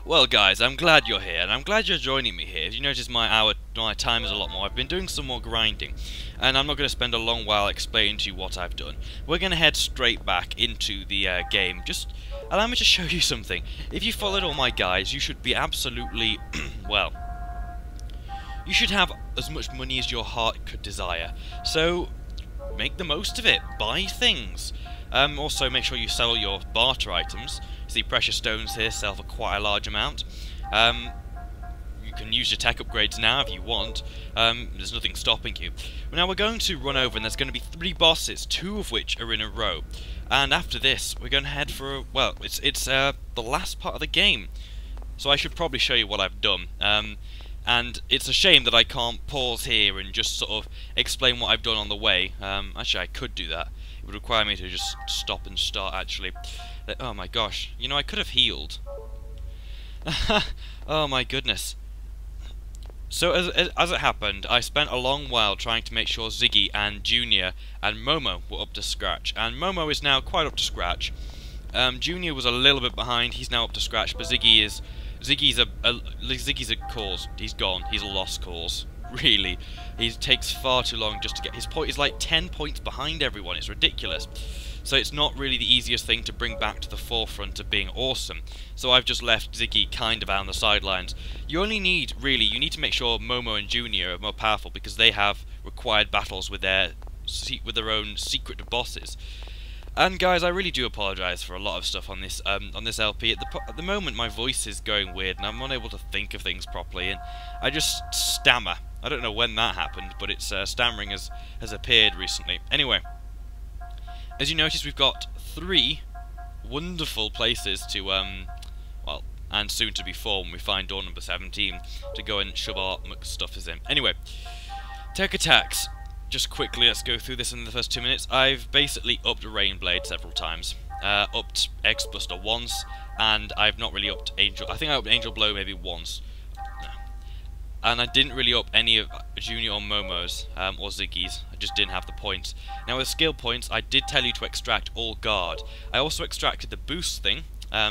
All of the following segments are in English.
Well, guys, I'm glad you're here, and I'm glad you're joining me here. As you notice, my time is a lot more. I've been doing some more grinding, and I'm not going to spend a long while explaining to you what I've done. We're going to head straight back into the game. Just allow me to show you something. If you followed all my guides, you should be absolutely, well, you should have as much money as your heart could desire. So, make the most of it. Buy things. Also, make sure you sell your barter items. See, precious stones here sell for quite a large amount. You can use your tech upgrades now if you want. There's nothing stopping you. Now we're going to run over, and there's going to be 3 bosses, 2 of which are in a row. And after this, we're going to head for well, it's the last part of the game. So I should probably show you what I've done. And it's a shame that I can't pause here and just sort of explain what I've done on the way. Actually, I could do that. It would require me to just stop and start, actually. Oh my gosh. You know, I could have healed. Oh my goodness. So, as it happened, I spent a long while trying to make sure Ziggy and Junior and Momo were up to scratch. And Momo is now quite up to scratch. Junior was a little bit behind. He's now up to scratch, but Ziggy's a cause. He's gone. He's a lost cause. Really. He takes far too long just to get his point. He's like 10 points behind everyone. It's ridiculous. So it's not really the easiest thing to bring back to the forefront of being awesome. So I've just left Ziggy kind of out on the sidelines. You only need, really, you need to make sure Momo and Junior are more powerful because they have required battles with their own secret bosses. And guys, I really do apologise for a lot of stuff on this LP. At the moment, my voice is going weird, and I'm unable to think of things properly, and I just stammer. I don't know when that happened, but it's stammering has appeared recently. Anyway, as you notice, we've got 3 wonderful places to well, and soon to be 4 when we find door number 17 to go and shove our McStuffers in. Anyway, tech attacks. Just quickly, let's go through this in the first 2 minutes. I've basically upped Rainblade several times. Upped X-Buster once, and I've not really upped Angel. I think I upped Angel Blow maybe once. And I didn't really up any of Junior or Momo's, or Ziggy's. I just didn't have the points. Now with skill points, I did tell you to extract all guard. I also extracted the boost thing,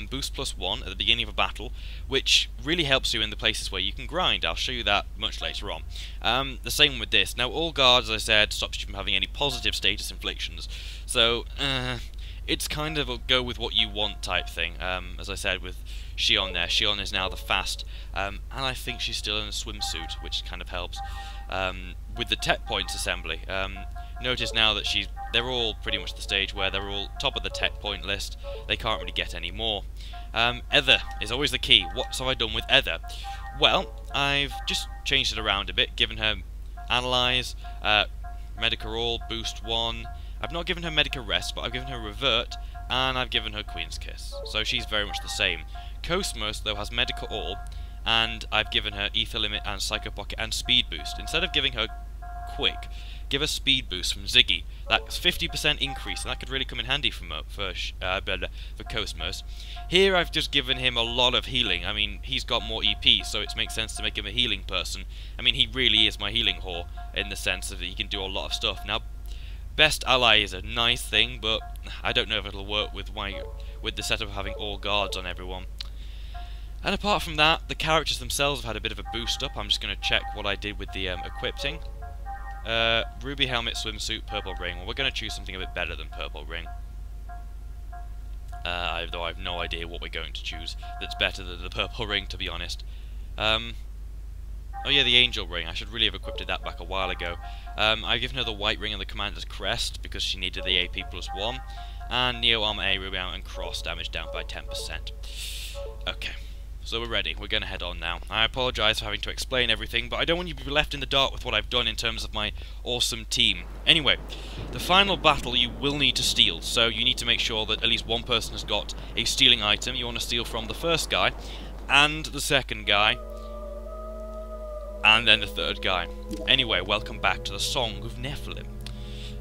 boost +1 at the beginning of a battle, which really helps you in the places where you can grind. I'll show you that much later on. The same with this. Now all guard, as I said, stops you from having any positive status inflictions. So, it's kind of a go with what you want type thing. As I said with Shion there. Shion is now the fast, and I think she's still in a swimsuit, which kind of helps. With the tech points assembly, notice now that they're all pretty much the stage where they're all top of the tech point list. They can't really get any more. Ether is always the key. What have I done with Ether? Well, I've just changed it around a bit, given her Analyze, Medica All, Boost 1. I've not given her Medica Rest, but I've given her Revert, and I've given her Queen's Kiss. So she's very much the same. Cosmos, though, has Medica All, and I've given her Ether Limit and Psycho Pocket and Speed Boost. Instead of giving her Quick, give her Speed Boost from Ziggy. That's 50% increase, and that could really come in handy for Cosmos. Here I've just given him a lot of healing. I mean, he's got more EP, so it makes sense to make him a healing person. I mean, he really is my healing whore, in the sense that he can do a lot of stuff. Now, Best Ally is a nice thing, but I don't know if it'll work with the setup of having all guards on everyone. And apart from that, the characters themselves have had a bit of a boost up. I'm just going to check what I did with the equipping. Ruby Helmet, Swimsuit, Purple Ring. Well, we're going to choose something a bit better than Purple Ring. Though I have no idea what we're going to choose that's better than the Purple Ring, to be honest. Oh yeah, the Angel Ring. I should really have equipped that back a while ago. I've given her the White Ring and the Commander's Crest because she needed the AP +1. And Neo Armor A, Ruby Armor and Cross damage down by 10%. Okay. So we're ready. We're going to head on now. I apologise for having to explain everything, but I don't want you to be left in the dark with what I've done in terms of my awesome team. Anyway, the final battle you will need to steal, so you need to make sure that at least one person has got a stealing item. You want to steal from the first guy, and the second guy, and then the third guy. Anyway, welcome back to the Song of Nephilim.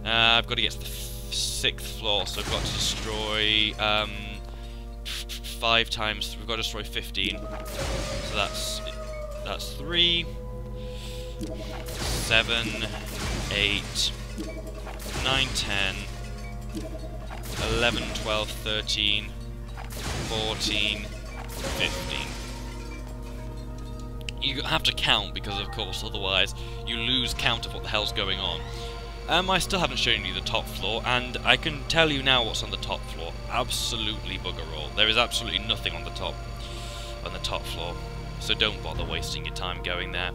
I've got to get to the 6th floor, so I've got to destroy 5 times. We've got to destroy 15. So that's 3, 7, 8, 9, 10, 11, 12, 13, 14, 15. you have to count, because of course otherwise you lose count of what the hell's going on. I still haven't shown you the top floor, and I can tell you now what's on the top floor. Absolutely bugger all. There is absolutely nothing on the top floor, so don't bother wasting your time going there.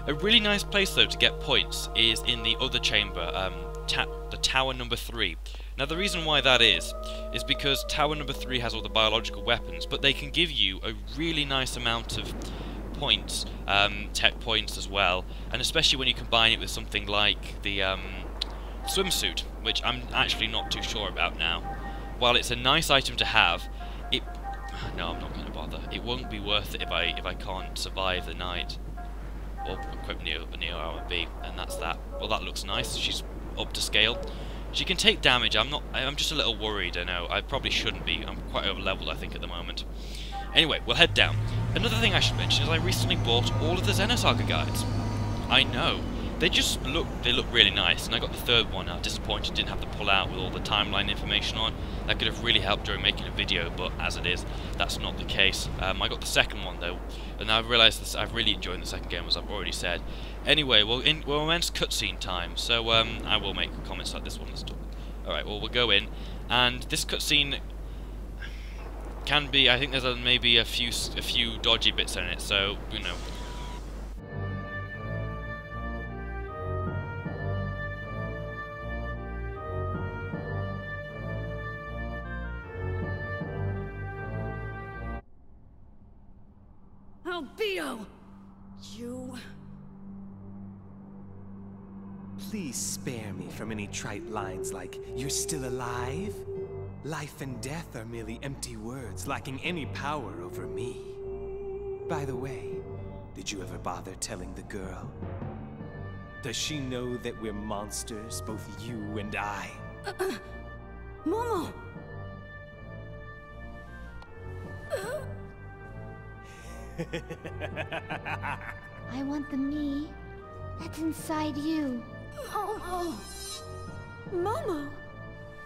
A really nice place though to get points is in the other chamber, the tower number 3. Now the reason why that is because tower number 3 has all the biological weapons, but they can give you a really nice amount of points, tech points as well, and especially when you combine it with something like the swimsuit, which I'm actually not too sure about now. While it's a nice item to have, no, I'm not going to bother. It won't be worth it if I can't survive the night or equip Neo Armor B, and that's that. Well, that looks nice. She's up to scale. She can take damage. I'm just a little worried. I know. I probably shouldn't be. I'm quite over leveled, I think, at the moment. Anyway, we'll head down. Another thing I should mention is I recently bought all of the Xenosaga guides. I know. They look really nice, and I got the third one. I was disappointed didn't have the pull out with all the timeline information on. That could have really helped during making a video, but as it is, that's not the case. I got the second one though, and I've realised this. I've really enjoyed the second game, as I've already said. Anyway, we're immense cutscene time, so I will make comments like this one. Let's talk. All right, well we'll go in, and this cutscene can be. I think there's maybe a few dodgy bits in it, so you know. Albedo! You... Please spare me from any trite lines like, "You're still alive?" Life and death are merely empty words, lacking any power over me. By the way, did you ever bother telling the girl? Does she know that we're monsters, both you and I? Momo! I want the me that's inside you. Momo! Momo!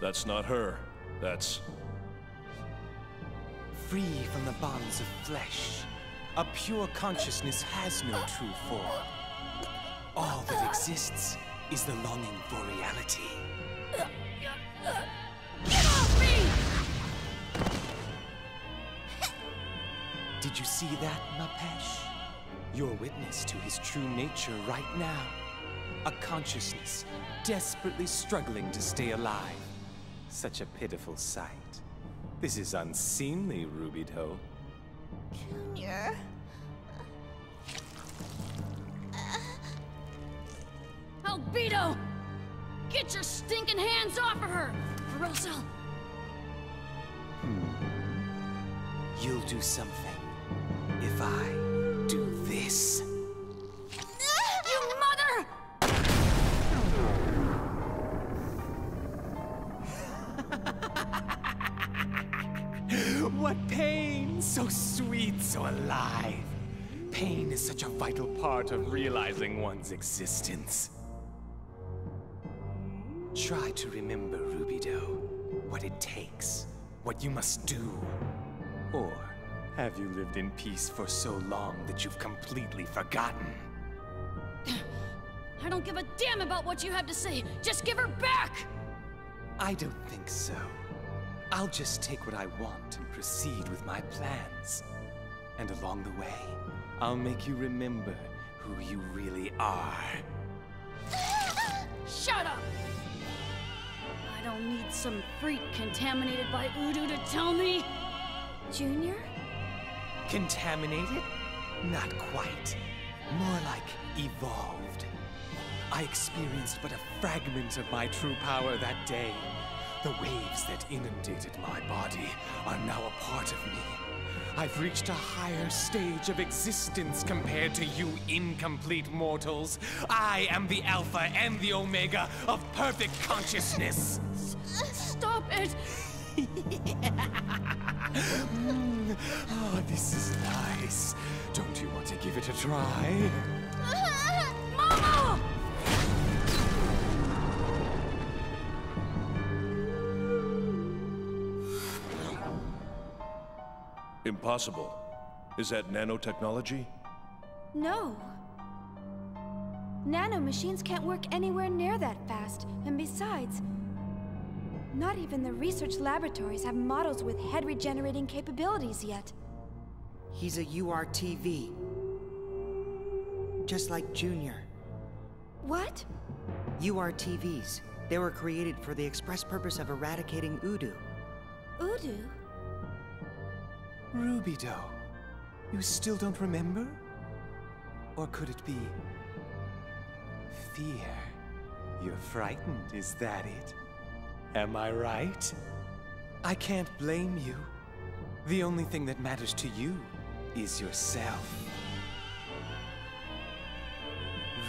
That's not her. That's... Free from the bonds of flesh, a pure consciousness has no true form. All that exists is the longing for reality. Get off me! Did you see that, Mapesh? You're witness to his true nature right now. A consciousness desperately struggling to stay alive. Such a pitiful sight. This is unseemly, Rubido. Junior. Albedo! Get your stinking hands off of her! Or else I'll... You'll do something if I do this. You mother! What pain! So sweet, so alive. Pain is such a vital part of realizing one's existence. Try to remember, Rubido, what it takes, what you must do. Or have you lived in peace for so long that you've completely forgotten? I don't give a damn about what you have to say. Just give her back! I don't think so. I'll just take what I want and proceed with my plans. And along the way, I'll make you remember who you really are. Shut up! I don't need some freak contaminated by Udu to tell me. Junior? Contaminated? Not quite. More like evolved. I experienced but a fragment of my true power that day. The waves that inundated my body are now a part of me. I've reached a higher stage of existence compared to you incomplete mortals. I am the Alpha and the Omega of perfect consciousness. Stop it! Oh, this is nice. Don't you want to give it a try? Mama! impossible. Is that nanotechnology? No. Nano machines can't work anywhere near that fast, and besides, not even the research laboratories have models with head regenerating capabilities yet. He's a URTV. Just like Junior. What? URTVs. They were created for the express purpose of eradicating Udu. Udu? Rubido, you still don't remember? Or could it be fear? You're frightened, is that it? Am I right? I can't blame you. The only thing that matters to you is yourself.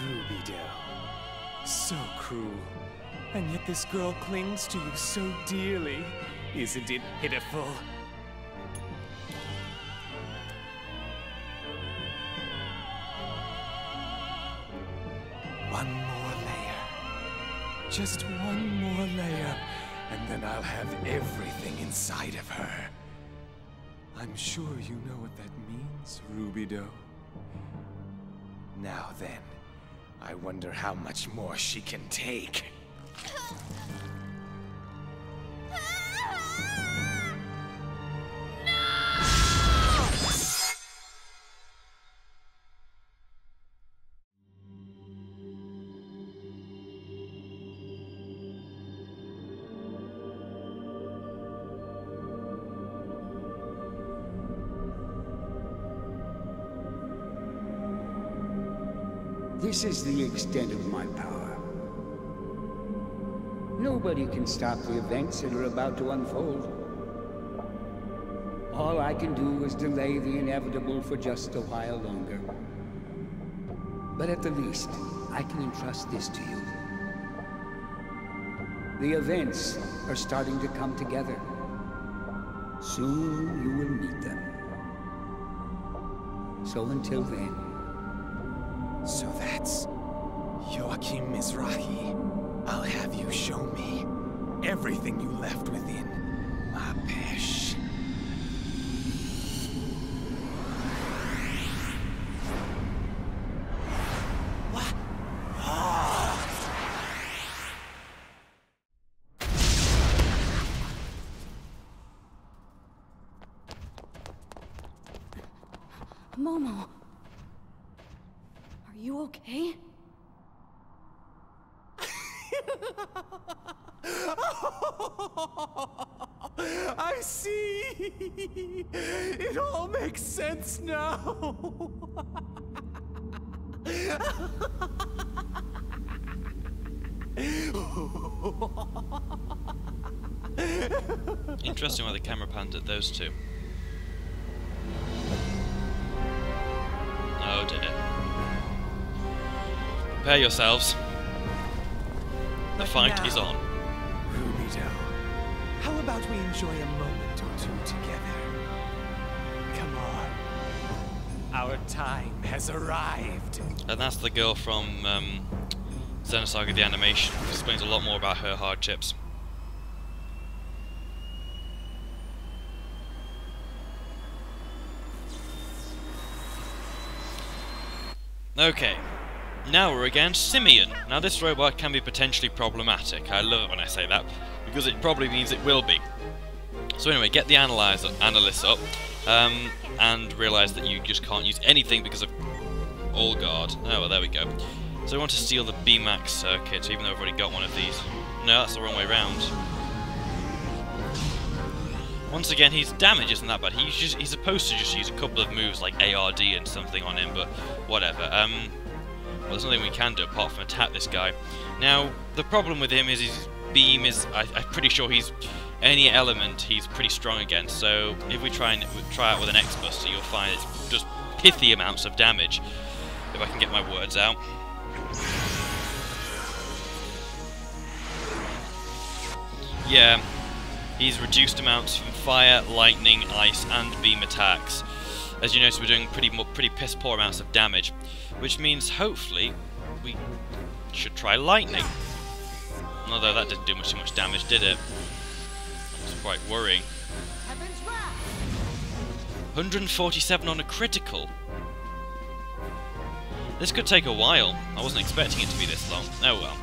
Rubido. So cruel. And yet this girl clings to you so dearly. Isn't it pitiful? One more layer. Just one more layer, and then I'll have everything inside of her. I'm sure you know what that means, Rubido. Now then, I wonder how much more she can take. This is the extent of my power. Nobody can stop the events that are about to unfold. All I can do is delay the inevitable for just a while longer. But at the least, I can entrust this to you. The events are starting to come together. Soon you will meet them. So until then... So that's Joachim Mizrahi. I'll have you show me everything you left within my pesh. What? Momo. Are you okay? I see! It all makes sense now! Interesting why the camera panned at those two. Oh dear. Prepare yourselves. The fight is on. Rubido, how about we enjoy a moment or two together? Come on. Our time has arrived. And that's the girl from Xenosaga the animation. Explains a lot more about her hardships. Okay. Now we're against Simeon. Now this robot can be potentially problematic. I love it when I say that, because it probably means it will be. So anyway, get the analyst up, and realise that you just can't use anything because of All Guard. Oh well, there we go. So we want to steal the BMAX circuit, even though I've already got one of these. No, that's the wrong way round. Once again, his damage isn't that bad. He's supposed to just use a couple of moves like ARD and something on him, but whatever. Well, there's nothing we can do apart from attack this guy. Now, the problem with him is his beam is... I'm pretty sure he's... Any element he's pretty strong against, so if we try out with an X-Buster, you'll find it's just pithy amounts of damage. If I can get my words out. Yeah, he's reduced amounts from fire, lightning, ice, and beam attacks. As you notice, we're doing pretty piss-poor amounts of damage, which means hopefully we should try lightning. Although that didn't do too much damage, did it? That was quite worrying. 147 on a critical. This could take a while. I wasn't expecting it to be this long. Oh well.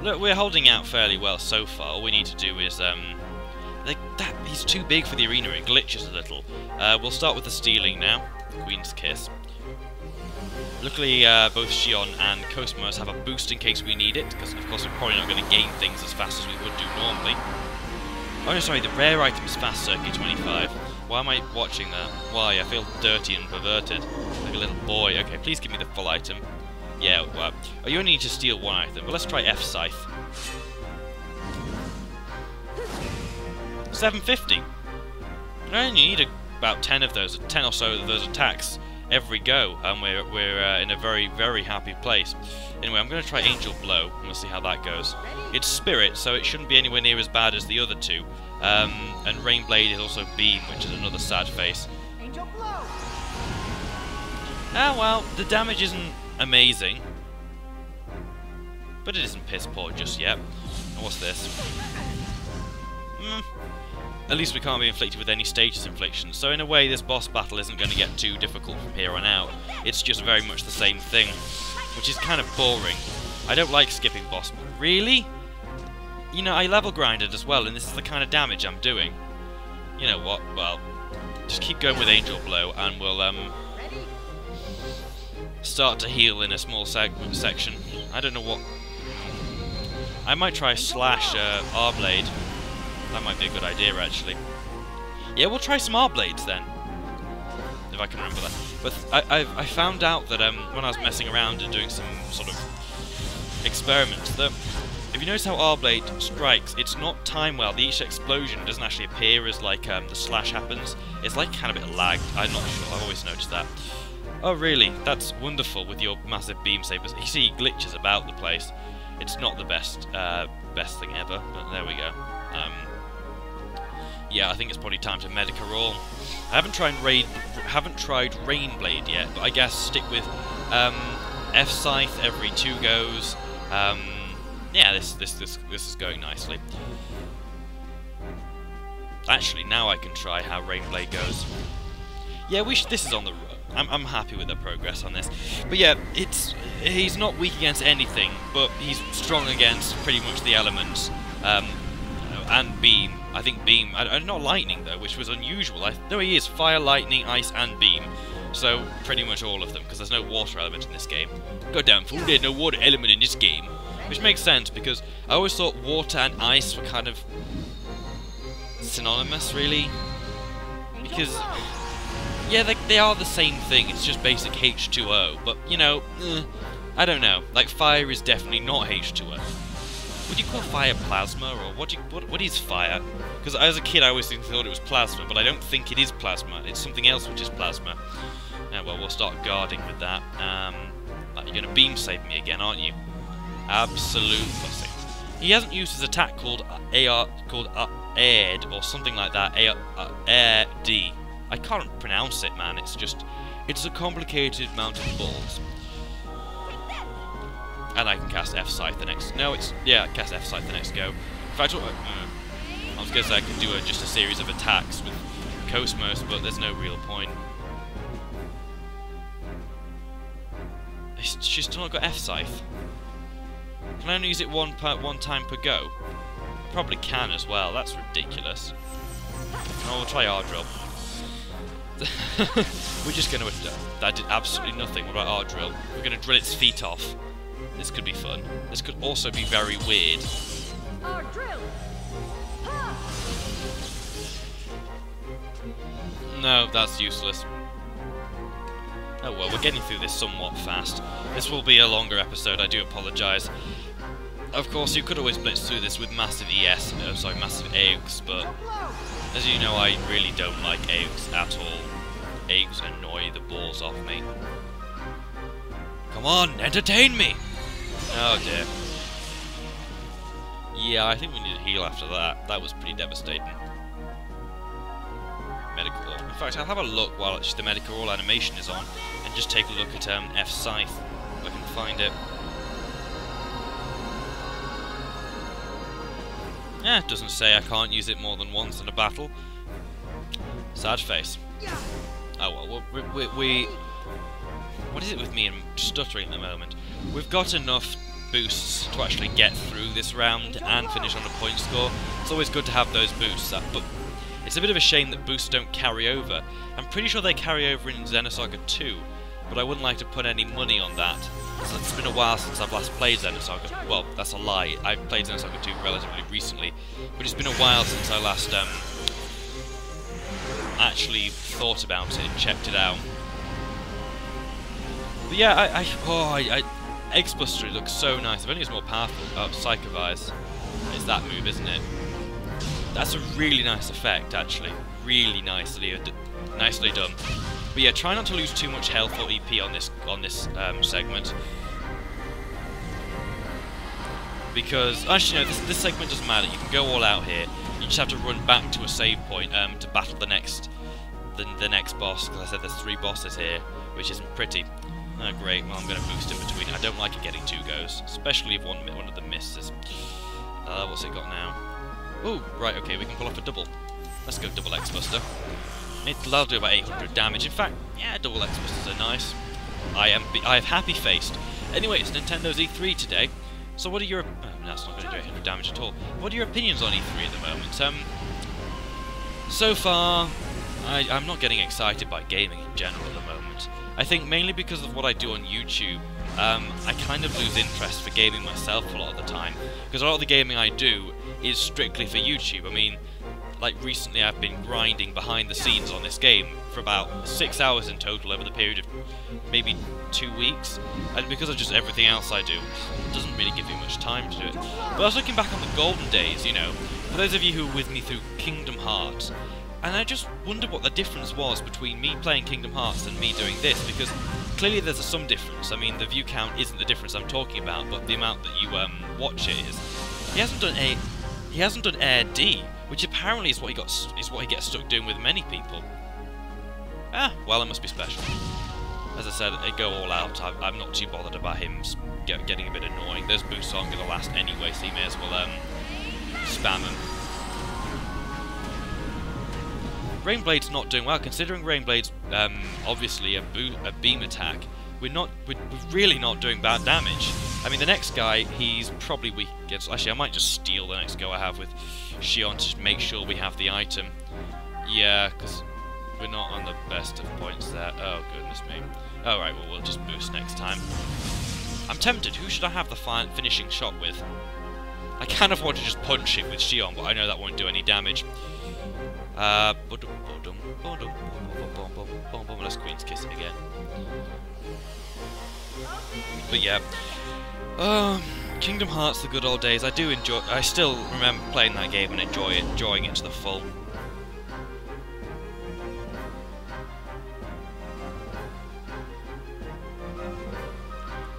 Look, we're holding out fairly well so far. All we need to do is, he's too big for the arena. It glitches a little. We'll start with the stealing now. Queen's Kiss. Luckily, both Xion and Cosmos have a boost in case we need it, because of course we're probably not going to gain things as fast as we would do normally. Oh no, sorry, the rare item is Fast Circuit 25. Why am I watching that? Why? I feel dirty and perverted. Like a little boy. Okay, please give me the full item. Yeah, well, oh, you only need to steal one item. Well, let's try F-Scythe. 750. I only need about 10 of those, 10 or so of those attacks every go, and we're in a very, very happy place. Anyway, I'm going to try Angel Blow, and we'll see how that goes. It's Spirit, so it shouldn't be anywhere near as bad as the other two. And Rain Blade is also Beam, which is another sad face. Angel Blow! Ah, well, the damage isn't amazing, but it isn't piss poor just yet. And what's this? At least we can't be inflicted with any status inflictions, so in a way this boss battle isn't going to get too difficult from here on out. It's just very much the same thing, which is kind of boring. I don't like skipping boss. Really? You know, I level grinded as well, and this is the kind of damage I'm doing. You know what? Well, just keep going with Angel Blow, and we'll start to heal in a small section. I don't know what. I might try Slash R-Blade. That might be a good idea, actually. Yeah, we'll try some R-Blades then, if I can remember that. But I found out that when I was messing around and doing some sort of experiments, that if you notice how R-Blade strikes, it's not timed well. Each explosion doesn't actually appear as like the slash happens. It's like kind of a bit lagged. I'm not sure. I've always noticed that. Oh really? That's wonderful with your massive beam sabers. You see glitches about the place. It's not the best thing ever, but there we go. Yeah, I think it's probably time to Medica Roll. I haven't tried Rain Blade yet, but I guess stick with F-Scythe every 2 goes. Yeah, this is going nicely. Actually, now I can try how Rain Blade goes. Yeah, this is on the. I'm happy with the progress on this. But yeah, he's not weak against anything, but he's strong against pretty much the elements. And Beam. I think Beam. Not Lightning though, which was unusual. No, he is Fire, Lightning, Ice, and Beam. So pretty much all of them, because there's no water element in this game. Goddamn fool, there's no water element in this game. Which makes sense, because I always thought water and ice were kind of synonymous, really. Because, yeah, they are the same thing, it's just basic H2O. But, you know, I don't know. Like, fire is definitely not H2O. Would you call fire plasma, or what is fire? Because as a kid I always thought it was plasma, but I don't think it is plasma. It's something else which is plasma. Yeah, well, we'll start guarding with that. You're going to beam save me again, aren't you? Absolute pussy. He hasn't used his attack called Aird or something like that. Air-D. I can't pronounce it, man. It's a complicated amount of balls. And I can cast F-Scythe the next. No, cast F-Scythe the next go. In fact, I was going to say I could do just a series of attacks with Cosmos, but there's no real point. She's still not got F-Scythe. Can I only use it one time per go? I probably can as well. That's ridiculous. Oh, we'll try our drill. We're just going to. That did absolutely nothing. What about our drill? We're going to drill its feet off. This could be fun. This could also be very weird. Our drill. No, that's useless. Oh well, we're getting through this somewhat fast. This will be a longer episode, I do apologise. Of course, you could always blitz through this with massive massive AUX, but as you know, I really don't like AUX at all. AUX annoy the balls off me. Come on, entertain me! Oh dear. Yeah, I think we need to heal after that. That was pretty devastating. Medical Roll. In fact, I'll have a look while the Medical Roll animation is on, and just take a look at F-Scythe, if I can find it. Yeah, it doesn't say I can't use it more than once in a battle. Sad face. Oh well, what What is it with me and stuttering at the moment? We've got enough boosts to actually get through this round and finish on a point score. It's always good to have those boosts up, but it's a bit of a shame that boosts don't carry over. I'm pretty sure they carry over in Xenosaga 2, but I wouldn't like to put any money on that. So it's been a while since I've last played Xenosaga. Well, that's a lie. I played Xenosaga 2 relatively recently, but it's been a while since I last actually thought about it and checked it out. But yeah, Eggsbuster looks so nice. If only it's more powerful. Oh, Psychovise. It's that move, isn't it? That's a really nice effect, actually. Really nicely done. But yeah, try not to lose too much health or EP on this segment. Because, actually, no, this segment doesn't matter. You can go all out here. You just have to run back to a save point to battle the next boss. Because I said there's 3 bosses here, which isn't pretty. Oh, great. Well, I'm going to boost in between. I don't like it getting 2 goes, especially if one of them misses. What's it got now? Oh, right, okay, we can pull off a double. Let's go double X-Buster. That'll do about 800 damage. In fact, yeah, double X-Busters are nice. I have happy faced. Anyway, it's Nintendo's E3 today. So what are your... Oh, that's not going to do 800 damage at all. What are your opinions on E3 at the moment? So far, I'm not getting excited by gaming in general at the moment. I think mainly because of what I do on YouTube, I kind of lose interest for gaming myself a lot of the time. Because a lot of the gaming I do is strictly for YouTube. I mean, like recently I've been grinding behind the scenes on this game for about 6 hours in total over the period of maybe 2 weeks. And because of just everything else I do, it doesn't really give me much time to do it. But I was looking back on the golden days, you know, for those of you who were with me through Kingdom Hearts, and I just wondered what the difference was between me playing Kingdom Hearts and me doing this, because clearly there's some difference. I mean, the view count isn't the difference I'm talking about, but the amount that you watch it is. He hasn't done Air D, which apparently is what he gets stuck doing with many people. Ah, well, it must be special. As I said, they go all out. I'm not too bothered about him getting a bit annoying. Those boosts aren't going to last anyway, so you may as well spam them. Rainblade's not doing well, considering Rainblade's obviously a beam attack. We're really not doing bad damage. I mean, the next guy, he's probably weak against... Actually, I might just steal the next go I have with Xion to make sure we have the item. Yeah, because we're not on the best of points there. Oh, goodness me. Alright, well, we'll just boost next time. I'm tempted. Who should I have the finishing shot with? I kind of want to just punch it with Xion, but I know that won't do any damage. Let's Queen's Kiss it again. But yeah, Kingdom Hearts, the good old days. I still remember playing that game and enjoying it to the full.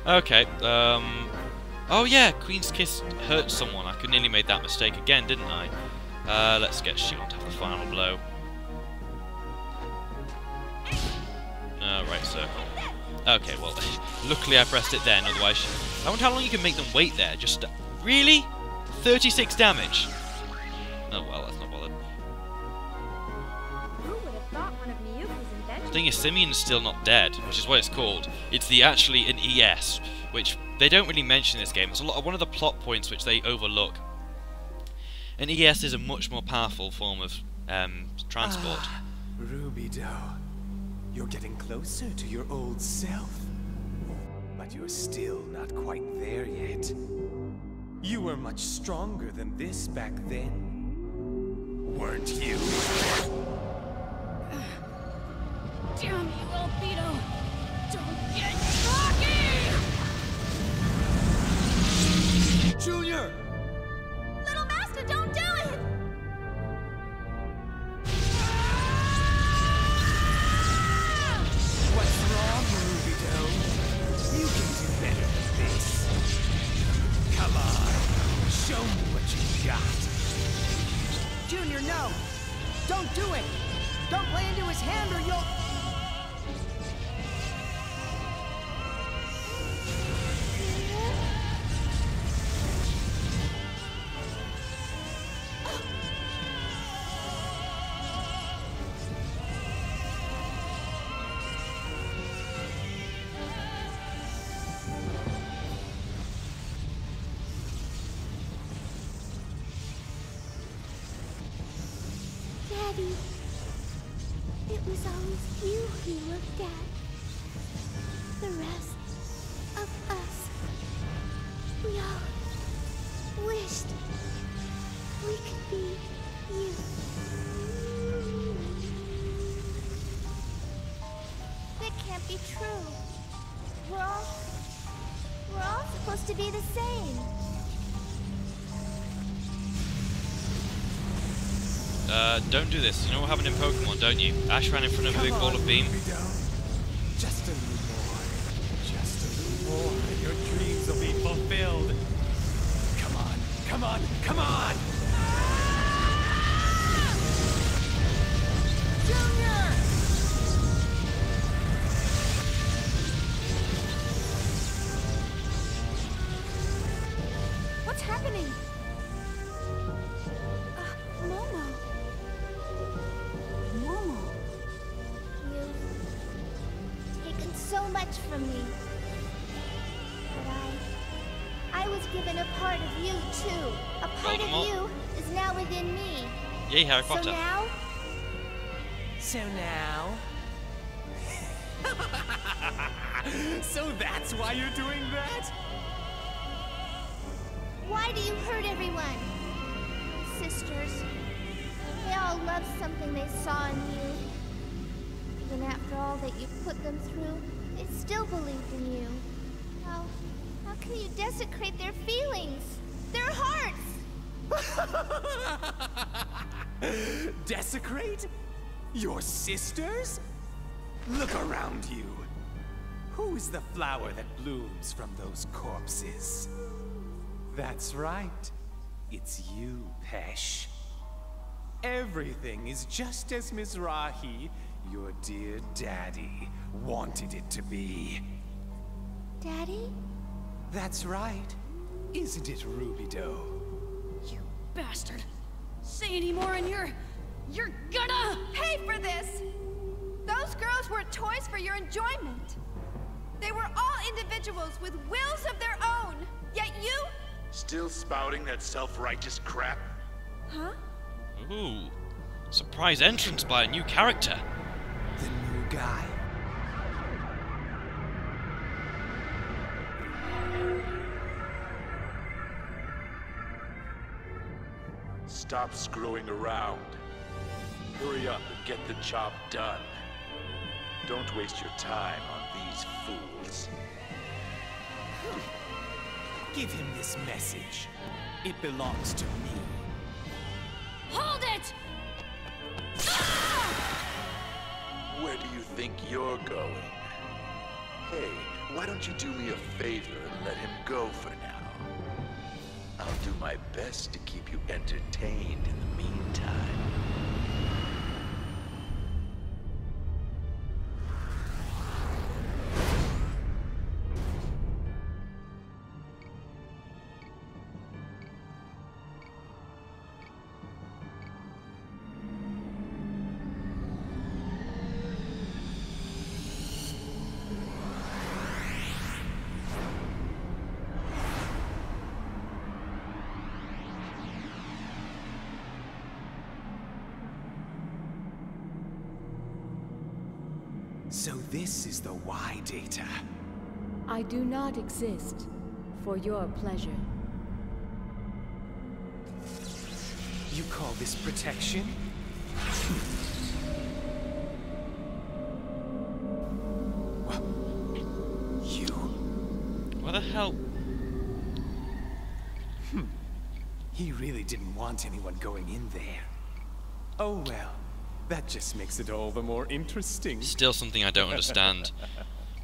Okay, oh yeah, Queen's Kiss hurt someone. I could nearly made that mistake again, didn't I? Let's get Xion to have the final blow. Right circle. Okay, well, luckily I pressed it then, otherwise... I wonder how long you can make them wait there, just... Really? 36 damage? Oh well, that's not bothered. Who would have thought one of Miyuki's inventions? The thing is, Simeon's still not dead, which is what it's called. It's actually an ES, which they don't really mention in this game. It's one of the plot points which they overlook. An ES is a much more powerful form of transport. Ah, Rubido. You're getting closer to your old self. But you're still not quite there yet. You were much stronger than this back then. Weren't you? Damn you, Albedo! Don't get cocky! Junior! Little Master, don't do it! What's wrong, Rubido? You can do better than this. Come on, show me what you got. Junior, no! Don't do it! Don't play into his hand or you'll... Maybe it was always you he looked at. The rest of us, we all wished we could be you. That can't be true. We're all supposed to be the same. Don't do this. You know what happened in Pokemon, don't you? Ash ran in front of a big ball of beam. Just a little more. Just a little more, and your dreams will be fulfilled. Come on, come on, come on! Junior! What's happening? Momo. Momo. You've taken so much from me. But I was given a part of you too. A part of you is now within me. Yay, Harry Potter. So now? So that's why you're doing that? Why do you hurt everyone? Sisters. They all loved something they saw in you. Even after all that you put them through, they still believed in you. How can you desecrate their feelings? Their hearts? Desecrate? Your sisters? Look around you. Who is the flower that blooms from those corpses? That's right. It's you, Pesh. Everything is just as Mizrahi, your dear daddy, wanted it to be. Daddy? That's right. Isn't it, Rubido? You bastard! Say any more and you're gonna Pay for this! Those girls were toys for your enjoyment. They were all individuals with wills of their own. Yet you... Still spouting that self-righteous crap? Huh? Ooh. Surprise entrance by a new character. The new guy. Stop screwing around. Hurry up and get the job done. Don't waste your time on these fools. Give him this message. It belongs to me. hold it! Where do you think you're going? Hey, why don't you do me a favor and let him go for now? I'll do my best to keep you entertained in the meantime. So this is the Y data. I do not exist for your pleasure. You call this protection? Well, you? What the hell? He really didn't want anyone going in there. Oh well, that just makes it all the more interesting. Still something I don't understand.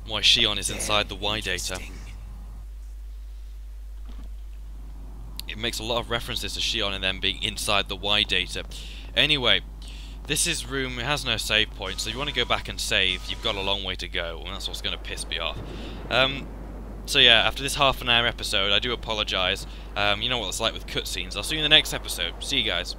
Why Simeon is inside the Y data. It makes a lot of references to Simeon and them being inside the Y data. Anyway, this is room, it has no save point, so if you want to go back and save, you've got a long way to go, and that's what's going to piss me off. So yeah, after this half-an-hour episode, I do apologise. You know what it's like with cutscenes. I'll see you in the next episode. See you guys.